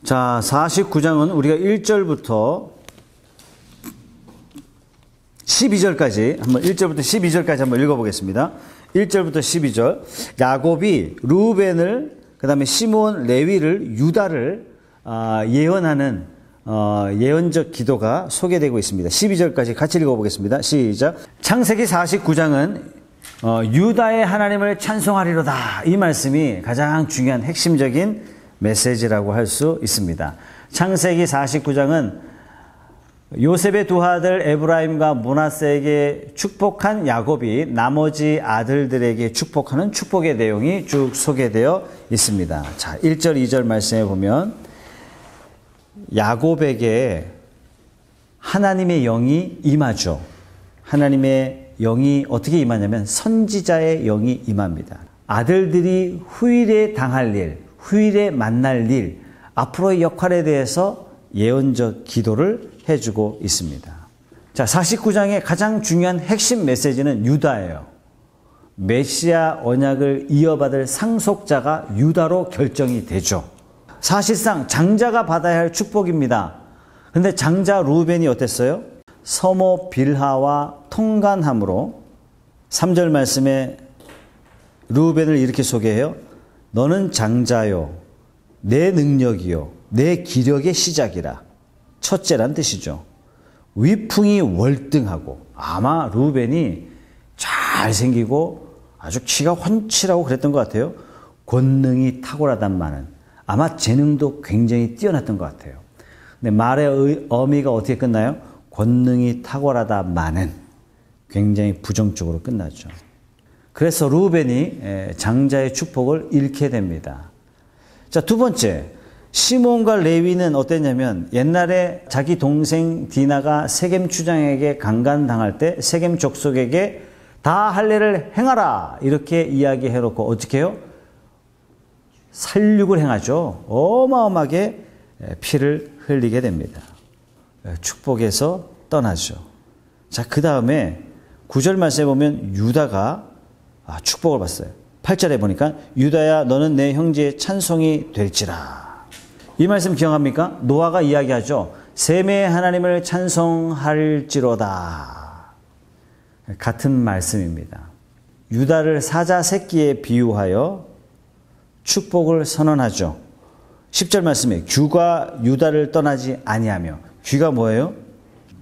자, 49장은 우리가 1절부터 12절까지 한번 1절부터 12절까지 한번 읽어보겠습니다. 1절부터 12절. 야곱이 루벤을 그다음에 시므온, 레위를, 유다를 예언하는 예언적 기도가 소개되고 있습니다. 12절까지 같이 읽어보겠습니다. 시작. 창세기 49장은 유다의 하나님을 찬송하리로다. 이 말씀이 가장 중요한 핵심적인 메시지라고 할 수 있습니다. 창세기 49장은 요셉의 두 아들 에브라임과 므낫세에게 축복한 야곱이 나머지 아들들에게 축복하는 축복의 내용이 쭉 소개되어 있습니다. 자, 1절, 2절 말씀에 보면 야곱에게 하나님의 영이 임하죠. 하나님의 영이 어떻게 임하냐면 선지자의 영이 임합니다. 아들들이 후일에 당할 일, 후일에 만날 일, 앞으로의 역할에 대해서 예언적 기도를 해주고 있습니다. 자, 49장의 가장 중요한 핵심 메시지는 유다예요. 메시아 언약을 이어받을 상속자가 유다로 결정이 되죠. 사실상 장자가 받아야 할 축복입니다. 그런데 장자 루벤이 어땠어요? 서모 빌하와 통간함으로 3절 말씀에 루벤을 이렇게 소개해요. 너는 장자요, 내 능력이요, 내 기력의 시작이라. 첫째란 뜻이죠. 위풍이 월등하고, 아마 루벤이 잘생기고 아주 키가 훤칠하고 그랬던 것 같아요. 권능이 탁월하단 말은 아마 재능도 굉장히 뛰어났던 것 같아요. 근데 말의 어미가 어떻게 끝나요? 권능이 탁월하다마는 굉장히 부정적으로 끝나죠. 그래서 루벤이 장자의 축복을 잃게 됩니다. 자, 두 번째, 시몬과 레위는 어땠냐면 옛날에 자기 동생 디나가 세겜 추장에게 강간당할 때 세겜 족속에게 다 할례를 행하라 이렇게 이야기해놓고 어떻게 해요? 살육을 행하죠. 어마어마하게 피를 흘리게 됩니다. 축복에서 떠나죠. 자, 그 다음에 9절 말씀에 보면 유다가 축복을 받았어요. 8절에 보니까 유다야 너는 내 형제의 찬송이 될지라. 이 말씀 기억합니까? 노아가 이야기하죠. 셈의 하나님을 찬송할지로다. 같은 말씀입니다. 유다를 사자 새끼에 비유하여 축복을 선언하죠. 10절 말씀에 귀가 유다를 떠나지 아니하며, 귀가 뭐예요?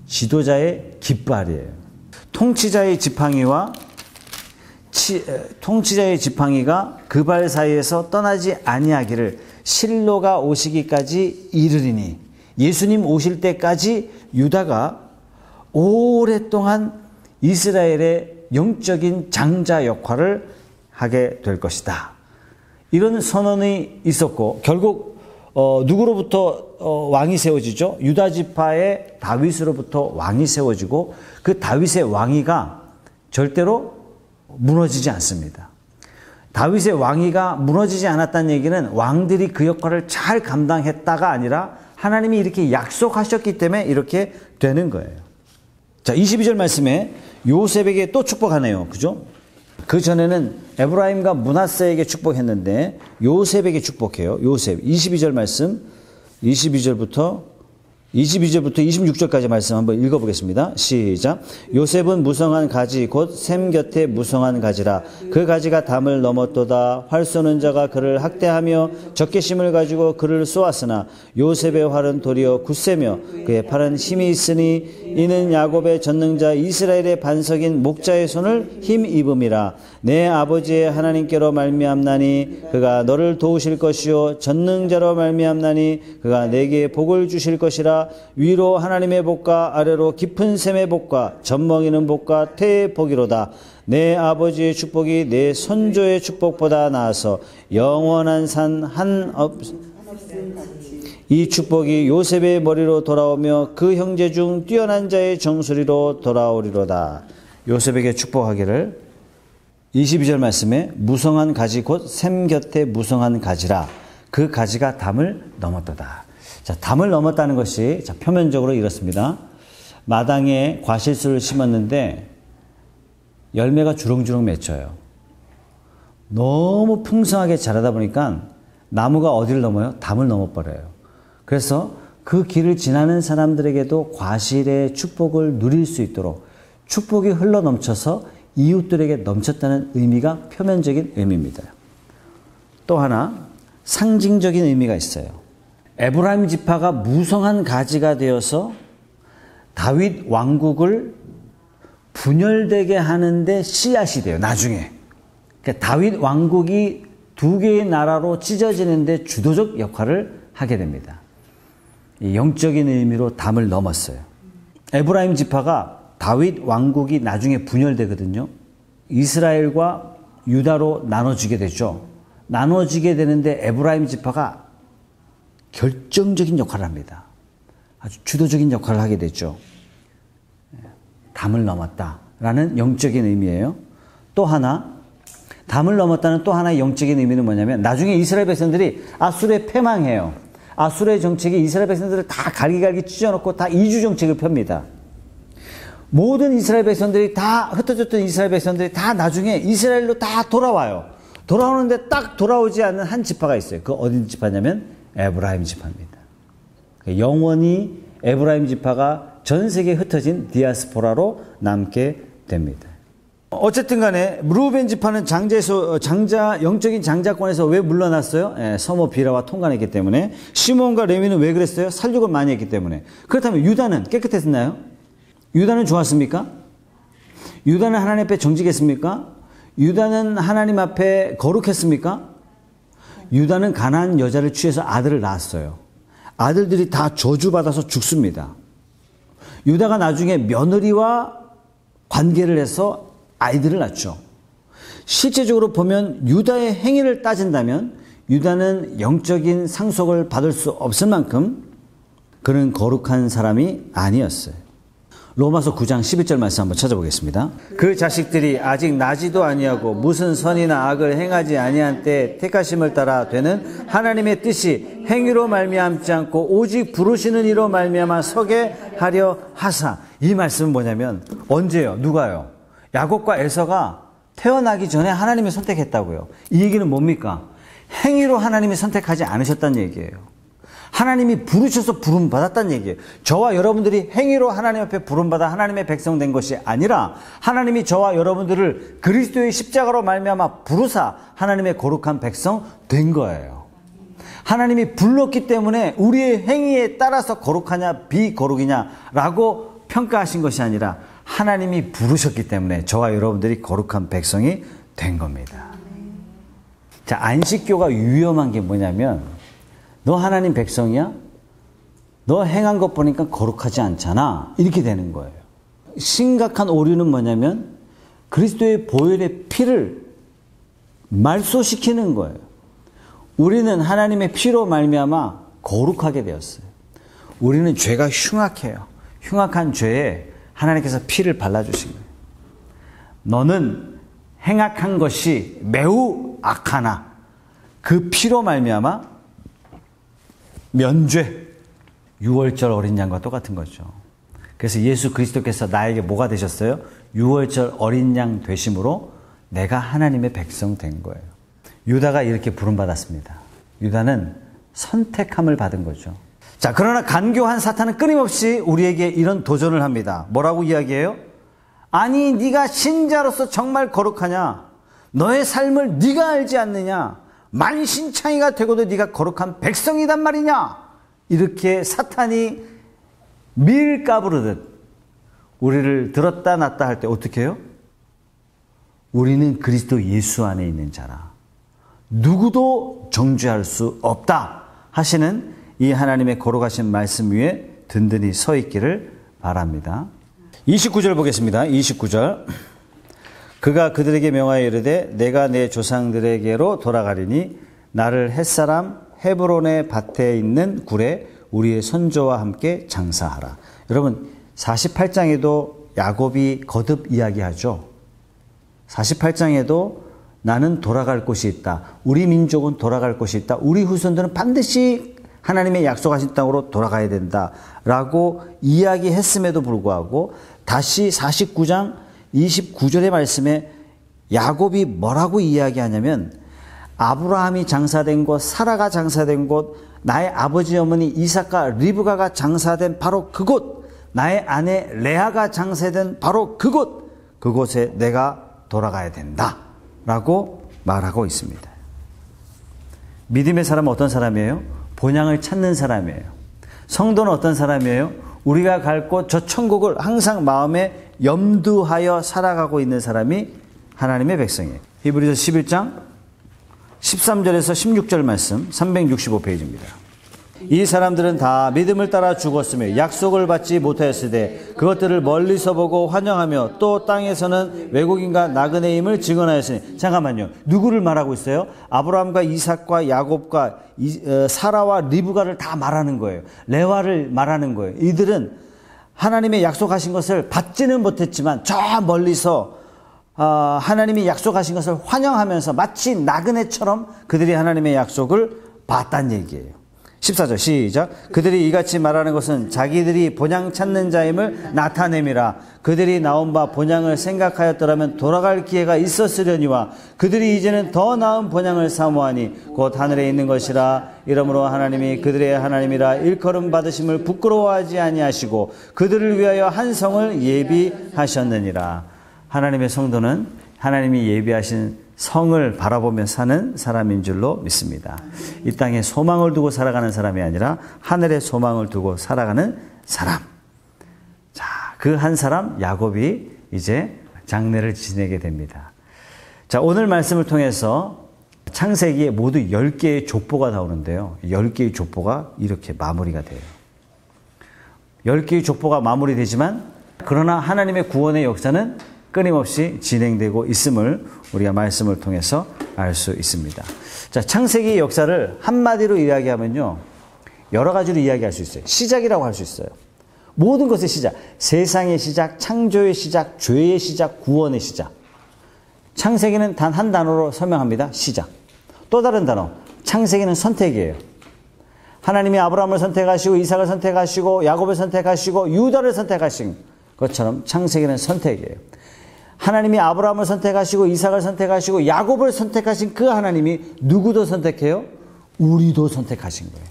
지도자의 깃발이에요. 통치자의 지팡이가 그 발 사이에서 떠나지 아니하기를 실로가 오시기까지 이르리니, 예수님 오실 때까지 유다가 오랫동안 이스라엘의 영적인 장자 역할을 하게 될 것이다. 이런 선언이 있었고 결국 누구로부터 왕이 세워지죠? 유다 지파의 다윗으로부터 왕이 세워지고 그 다윗의 왕위가 절대로 무너지지 않습니다. 다윗의 왕위가 무너지지 않았다는 얘기는 왕들이 그 역할을 잘 감당했다가 아니라 하나님이 이렇게 약속하셨기 때문에 이렇게 되는 거예요. 자, 22절 말씀에 요셉에게 또 축복하네요. 그죠? 그 전에는 에브라임과 므낫세에게 축복했는데 요셉에게 축복해요. 요셉. 22절 말씀, 22절부터 26절까지 말씀 한번 읽어보겠습니다. 시작. 요셉은 무성한 가지 곧 샘 곁에 무성한 가지라. 그 가지가 담을 넘었도다. 활 쏘는 자가 그를 학대하며 적개심을 가지고 그를 쏘았으나 요셉의 활은 도리어 굳세며 그의 팔은 힘이 있으니 이는 야곱의 전능자 이스라엘의 반석인 목자의 손을 힘입음이라. 내 아버지의 하나님께로 말미암나니 그가 너를 도우실 것이요 전능자로 말미암나니 그가 내게 복을 주실 것이라. 위로 하나님의 복과 아래로 깊은 샘의 복과 젖먹이는 복과 태의 복이로다. 내 아버지의 축복이 내 선조의 축복보다 나아서 영원한 산 한 이 축복이 요셉의 머리로 돌아오며 그 형제 중 뛰어난 자의 정수리로 돌아오리로다. 요셉에게 축복하기를. 22절 말씀에 무성한 가지 곧 샘 곁에 무성한 가지라. 그 가지가 담을 넘었도다. 자, 담을 넘었다는 것이 자, 표면적으로 이렇습니다. 마당에 과실수를 심었는데 열매가 주렁주렁 맺혀요. 너무 풍성하게 자라다 보니까 나무가 어디를 넘어요? 담을 넘어버려요. 그래서 그 길을 지나는 사람들에게도 과실의 축복을 누릴 수 있도록 축복이 흘러 넘쳐서 이웃들에게 넘쳤다는 의미가 표면적인 의미입니다. 또 하나 상징적인 의미가 있어요. 에브라임 지파가 무성한 가지가 되어서 다윗 왕국을 분열되게 하는데 씨앗이 돼요. 나중에. 그러니까 다윗 왕국이 두 개의 나라로 찢어지는데 주도적 역할을 하게 됩니다. 영적인 의미로 담을 넘었어요. 에브라임 지파가 다윗 왕국이 나중에 분열되거든요. 이스라엘과 유다로 나눠지게 되죠. 나눠지게 되는데 에브라임 지파가 결정적인 역할을 합니다. 아주 주도적인 역할을 하게 되죠. 담을 넘었다라는 영적인 의미예요. 또 하나, 담을 넘었다는 또 하나의 영적인 의미는 뭐냐면 나중에 이스라엘 백성들이 아수르에 패망해요. 아수르의 정책이 이스라엘 백성들을 다 갈기갈기 찢어놓고 다 이주 정책을 펴니다. 모든 이스라엘 백성들이 다 흩어졌던 이스라엘 백성들이 다 나중에 이스라엘로 다 돌아와요. 돌아오는데 딱 돌아오지 않는 한 지파가 있어요. 그 어디 지파냐면 에브라임 지파입니다. 영원히 에브라임 지파가 전 세계에 흩어진 디아스포라로 남게 됩니다. 어쨌든 간에 루벤 지파는 영적인 장자권에서 왜 물러났어요? 서모 비라와 통관했기 때문에. 시몬과 레위는 왜 그랬어요? 살육을 많이 했기 때문에. 그렇다면 유다는 깨끗했나요? 유다는 좋았습니까? 유다는 하나님 앞에 정직했습니까? 유다는 하나님 앞에 거룩했습니까? 유다는 가나안 여자를 취해서 아들을 낳았어요. 아들들이 다 저주받아서 죽습니다. 유다가 나중에 며느리와 관계를 해서 아이들을 낳죠. 실제적으로 보면 유다의 행위를 따진다면 유다는 영적인 상속을 받을 수 없을 만큼 그는 거룩한 사람이 아니었어요. 로마서 9장 11절 말씀 한번 찾아보겠습니다. 그 자식들이 아직 나지도 아니하고 무슨 선이나 악을 행하지 아니한 때 택하심을 따라 되는 하나님의 뜻이 행위로 말미암지 않고 오직 부르시는 이로 말미암아 서게 하려 하사. 이 말씀은 뭐냐면 언제요? 누가요? 야곱과 에서가 태어나기 전에 하나님이 선택했다고요. 이 얘기는 뭡니까? 행위로 하나님이 선택하지 않으셨다는 얘기예요. 하나님이 부르셔서 부름받았다는 얘기예요. 저와 여러분들이 행위로 하나님 앞에 부름받아 하나님의 백성 된 것이 아니라 하나님이 저와 여러분들을 그리스도의 십자가로 말미암아 부르사 하나님의 거룩한 백성 된 거예요. 하나님이 불렀기 때문에 우리의 행위에 따라서 거룩하냐 비거룩이냐라고 평가하신 것이 아니라 하나님이 부르셨기 때문에 저와 여러분들이 거룩한 백성이 된 겁니다. 자, 안식교가 위험한 게 뭐냐면 너 하나님 백성이야? 너 행한 것 보니까 거룩하지 않잖아. 이렇게 되는 거예요. 심각한 오류는 뭐냐면 그리스도의 보혈의 피를 말소시키는 거예요. 우리는 하나님의 피로 말미암아 거룩하게 되었어요. 우리는 죄가 흉악해요. 흉악한 죄에 하나님께서 피를 발라주신 거예요. 너는 행악한 것이 매우 악하나 그 피로 말미암아 면죄, 6월절 어린 양과 똑같은 거죠. 그래서 예수 그리스도께서 나에게 뭐가 되셨어요? 6월절 어린 양 되심으로 내가 하나님의 백성 된 거예요. 유다가 이렇게 부름받았습니다. 유다는 선택함을 받은 거죠. 자, 그러나 간교한 사탄은 끊임없이 우리에게 이런 도전을 합니다. 뭐라고 이야기해요? 아니, 네가 신자로서 정말 거룩하냐? 너의 삶을 네가 알지 않느냐? 만신창이가 되고도 네가 거룩한 백성이단 말이냐? 이렇게 사탄이 밀 까부르듯 우리를 들었다 놨다 할 때 어떻게 해요? 우리는 그리스도 예수 안에 있는 자라. 누구도 정죄할 수 없다 하시는 이 하나님의 거룩하신 말씀 위에 든든히 서 있기를 바랍니다. 29절 보겠습니다. 29절. 그가 그들에게 명하여 이르되 내가 내 조상들에게로 돌아가리니 나를 햇사람 헤브론의 밭에 있는 굴에 우리의 선조와 함께 장사하라. 여러분 48장에도 야곱이 거듭 이야기하죠. 48장에도 나는 돌아갈 곳이 있다. 우리 민족은 돌아갈 곳이 있다. 우리 후손들은 반드시 하나님의 약속하신 땅으로 돌아가야 된다라고 이야기했음에도 불구하고 다시 49장 29절의 말씀에 야곱이 뭐라고 이야기하냐면 아브라함이 장사된 곳, 사라가 장사된 곳, 나의 아버지 어머니 이삭과 리브가가 장사된 바로 그곳, 나의 아내 레아가 장사된 바로 그곳에 내가 돌아가야 된다 라고 말하고 있습니다. 믿음의 사람은 어떤 사람이에요? 본향을 찾는 사람이에요. 성도는 어떤 사람이에요? 우리가 갈 곳 저 천국을 항상 마음에 염두하여 살아가고 있는 사람이 하나님의 백성이에요. 히브리서 11장 13절에서 16절 말씀 365페이지입니다. 이 사람들은 다 믿음을 따라 죽었으며 약속을 받지 못하였으되 그것들을 멀리서 보고 환영하며 또 땅에서는 외국인과 나그네임을 증언하였으니. 잠깐만요. 누구를 말하고 있어요? 아브라함과 이삭과 야곱과 사라와 리브가를 다 말하는 거예요. 레와를 말하는 거예요. 이들은 하나님의 약속하신 것을 받지는 못했지만 저 멀리서 하나님이 약속하신 것을 환영하면서 마치 나그네처럼 그들이 하나님의 약속을 봤다는 얘기예요. 14절 시작. 그들이 이같이 말하는 것은 자기들이 본향 찾는 자임을 나타냄이라. 그들이 나온 바 본향을 생각하였더라면 돌아갈 기회가 있었으려니와 그들이 이제는 더 나은 본향을 사모하니 곧 하늘에 있는 것이라. 이러므로 하나님이 그들의 하나님이라 일컬음 받으심을 부끄러워하지 아니하시고 그들을 위하여 한 성을 예비하셨느니라. 하나님의 성도는 하나님이 예비하신 성을 바라보며 사는 사람인 줄로 믿습니다. 이 땅에 소망을 두고 살아가는 사람이 아니라 하늘에 소망을 두고 살아가는 사람. 자, 그 한 사람 야곱이 이제 장례를 지내게 됩니다. 자, 오늘 말씀을 통해서 창세기에 모두 10개의 족보가 나오는데요. 10개의 족보가 이렇게 마무리가 돼요. 10개의 족보가 마무리되지만 그러나 하나님의 구원의 역사는 끊임없이 진행되고 있음을 우리가 말씀을 통해서 알 수 있습니다. 자, 창세기의 역사를 한마디로 이야기하면요, 여러 가지로 이야기할 수 있어요. 시작이라고 할 수 있어요. 모든 것의 시작, 세상의 시작, 창조의 시작, 죄의 시작, 구원의 시작. 창세기는 단 한 단어로 설명합니다. 시작. 또 다른 단어, 창세기는 선택이에요. 하나님이 아브라함을 선택하시고 이삭을 선택하시고 야곱을 선택하시고 유다를 선택하신 것처럼 창세기는 선택이에요. 하나님이 아브라함을 선택하시고 이삭을 선택하시고 야곱을 선택하신 그 하나님이 누구도 선택해요? 우리도 선택하신 거예요.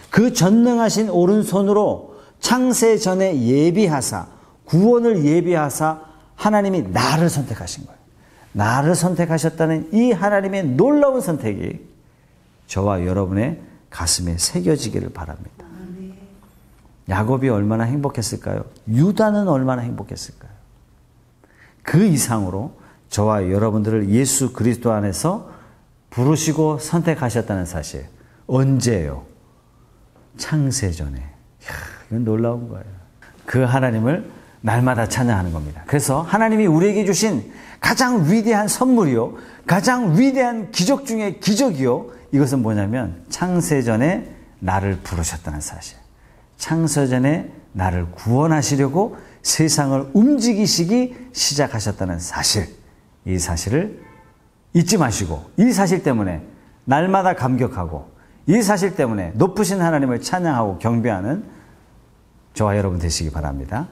그 전능하신 오른손으로 창세 전에 예비하사, 구원을 예비하사 하나님이 나를 선택하신 거예요. 나를 선택하셨다는 이 하나님의 놀라운 선택이 저와 여러분의 가슴에 새겨지기를 바랍니다. 야곱이 얼마나 행복했을까요? 유다는 얼마나 행복했을까요? 그 이상으로 저와 여러분들을 예수 그리스도 안에서 부르시고 선택하셨다는 사실. 언제예요? 창세전에. 이건 놀라운 거예요. 그 하나님을 날마다 찬양하는 겁니다. 그래서 하나님이 우리에게 주신 가장 위대한 선물이요, 가장 위대한 기적 중에 기적이요, 이것은 뭐냐면 창세전에 나를 부르셨다는 사실. 창세전에 나를 구원하시려고 세상을 움직이시기 시작하셨다는 사실. 이 사실을 잊지 마시고 이 사실 때문에 날마다 감격하고 이 사실 때문에 높으신 하나님을 찬양하고 경배하는 저와 여러분 되시기 바랍니다.